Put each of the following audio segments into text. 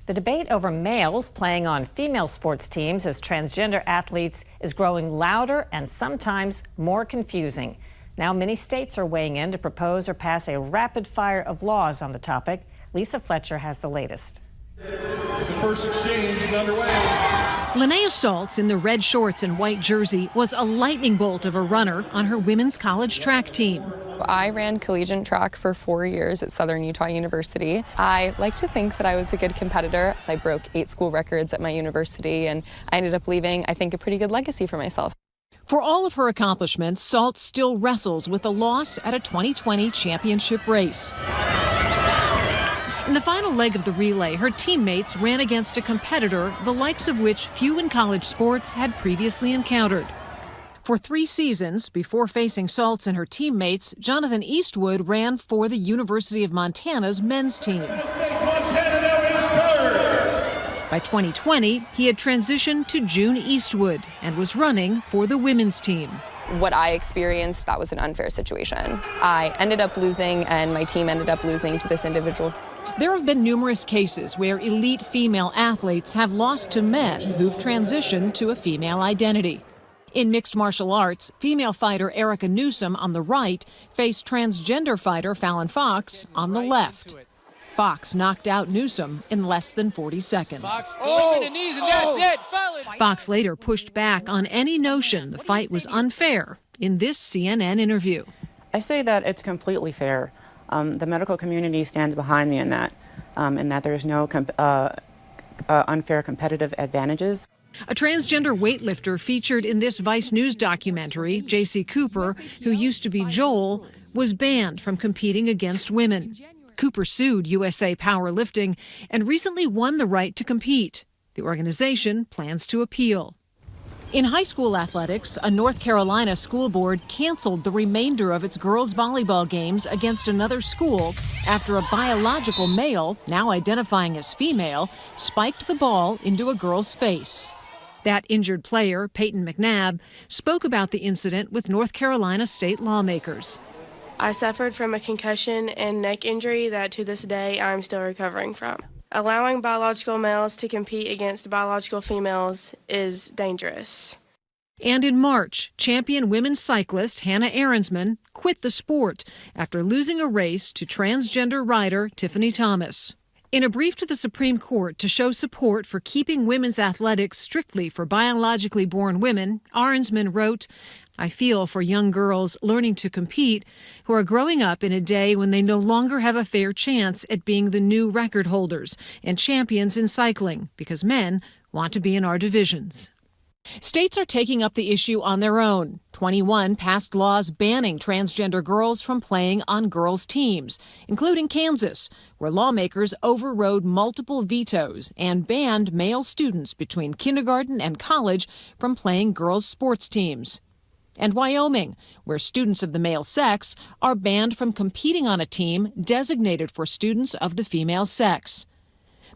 The debate over males playing on female sports teams as transgender athletes is growing louder and sometimes more confusing. Now many states are weighing in to propose or pass a rapid fire of laws on the topic. Lisa Fletcher has the latest. The first exchange is underway. Linnea Schultz in the red shorts and white jersey was a lightning bolt of a runner on her women's college track team. I ran collegiate track for 4 years at Southern Utah University. I like to think that I was a good competitor. I broke 8 school records at my university, and I ended up leaving, I think, a pretty good legacy for myself. For all of her accomplishments, Schultz still wrestles with a loss at a 2020 championship race. In the final leg of the relay, her teammates ran against a competitor the likes of which few in college sports had previously encountered. For 3 seasons, before facing Schultz and her teammates, Jonathan Eastwood ran for the University of Montana's men's team. By 2020, he had transitioned to June Eastwood and was running for the women's team. What I experienced, that was an unfair situation. I ended up losing, and my team ended up losing to this individual. There have been numerous cases where elite female athletes have lost to men who've transitioned to a female identity. In mixed martial arts, female fighter Erica Newsom on the right faced transgender fighter Fallon Fox on the left. Fox knocked out Newsom in less than 40 seconds. Fox later pushed back on any notion the fight was unfair in this CNN interview. I say that it's completely fair. The medical community stands behind me in that there's no unfair competitive advantages. A transgender weightlifter featured in this Vice News documentary, J.C. Cooper, who used to be Joel, was banned from competing against women. Cooper sued USA Powerlifting and recently won the right to compete. The organization plans to appeal. In high school athletics, a North Carolina school board canceled the remainder of its girls' volleyball games against another school after a biological male, now identifying as female, spiked the ball into a girl's face. That injured player, Peyton McNabb, spoke about the incident with North Carolina state lawmakers. I suffered from a concussion and neck injury that to this day I'm still recovering from. Allowing biological males to compete against biological females is dangerous. And in March, champion women's cyclist Hannah Ahrensman quit the sport after losing a race to transgender rider Tiffany Thomas. In a brief to the Supreme Court to show support for keeping women's athletics strictly for biologically born women, Ahrensman wrote, "I feel for young girls learning to compete who are growing up in a day when they no longer have a fair chance at being the new record holders and champions in cycling because men want to be in our divisions." States are taking up the issue on their own. 21 passed laws banning transgender girls from playing on girls' teams, including Kansas, where lawmakers overrode multiple vetoes and banned male students between kindergarten and college from playing girls' sports teams. And Wyoming, where students of the male sex are banned from competing on a team designated for students of the female sex.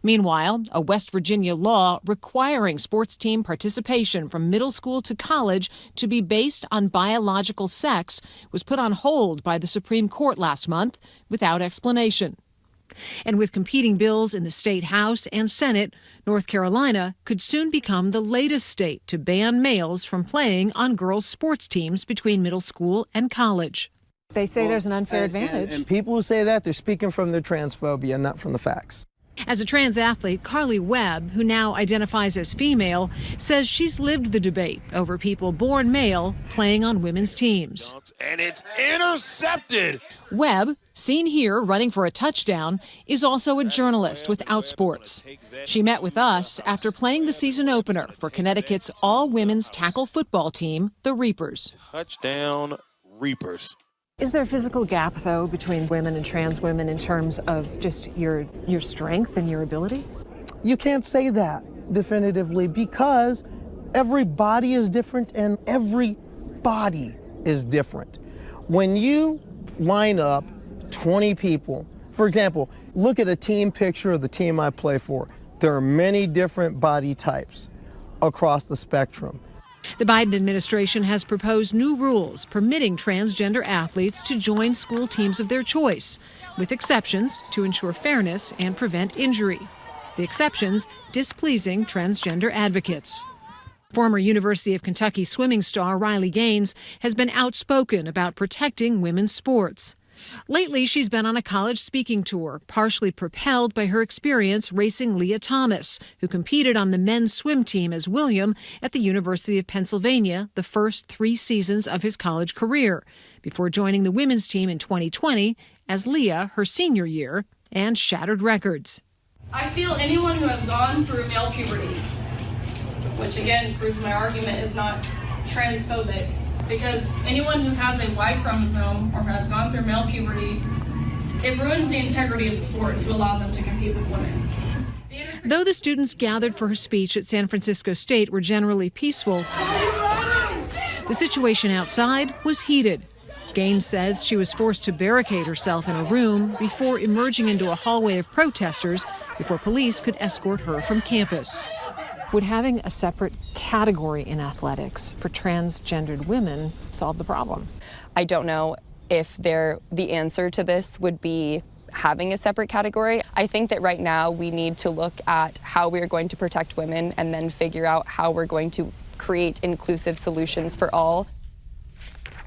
Meanwhile, a West Virginia law requiring sports team participation from middle school to college to be based on biological sex was put on hold by the Supreme Court last month without explanation. And with competing bills in the state House and Senate, North Carolina could soon become the latest state to ban males from playing on girls' sports teams between middle school and college. They say there's an unfair advantage. And people who say that, they're speaking from their transphobia, not from the facts. As a trans athlete, Carly Webb, who now identifies as female, says she's lived the debate over people born male playing on women's teams. And it's intercepted. Webb, seen here running for a touchdown, is also a journalist with Outsports. She met with us after playing the season opener for Connecticut's all-women's tackle football team, the Reapers. Touchdown Reapers. Is there a physical gap, though, between women and trans women in terms of just your strength and your ability? You can't say that definitively because every body is different and every body is different. When you line up 20 people, for example, look at a team picture of the team I play for. There are many different body types across the spectrum. The Biden administration has proposed new rules permitting transgender athletes to join school teams of their choice, with exceptions to ensure fairness and prevent injury. The exceptions, displeasing transgender advocates. Former University of Kentucky swimming star Riley Gaines has been outspoken about protecting women's sports. Lately, she's been on a college speaking tour, partially propelled by her experience racing Leah Thomas, who competed on the men's swim team as William at the University of Pennsylvania the first 3 seasons of his college career, before joining the women's team in 2020 as Leah her senior year and shattered records. I feel anyone who has gone through male puberty, which again proves my argument is not transphobic, because anyone who has a Y chromosome or has gone through male puberty, it ruins the integrity of sport to allow them to compete with women. Though the students gathered for her speech at San Francisco State were generally peaceful, the situation outside was heated. Gaines says she was forced to barricade herself in a room before emerging into a hallway of protesters before police could escort her from campus. Would having a separate category in athletics for transgendered women solve the problem? I don't know if the answer to this would be having a separate category. I think that right now we need to look at how we're going to protect women and then figure out how we're going to create inclusive solutions for all.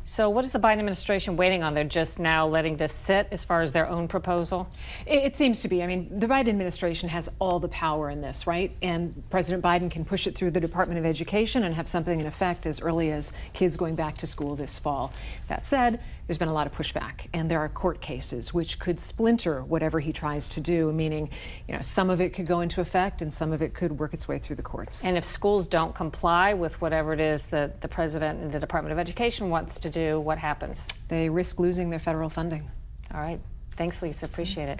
So what is the Biden administration waiting on? They're just now letting this sit as far as their own proposal? It seems to be. I mean, the Biden administration has all the power in this, right? And President Biden can push it through the Department of Education and have something in effect as early as kids going back to school this fall. That said, there's been a lot of pushback, and there are court cases which could splinter whatever he tries to do, meaning, some of it could go into effect and some of it could work its way through the courts. And if schools don't comply with whatever it is that the president and the Department of Education wants to do, what happens? They risk losing their federal funding. All right. Thanks, Lisa. Appreciate it.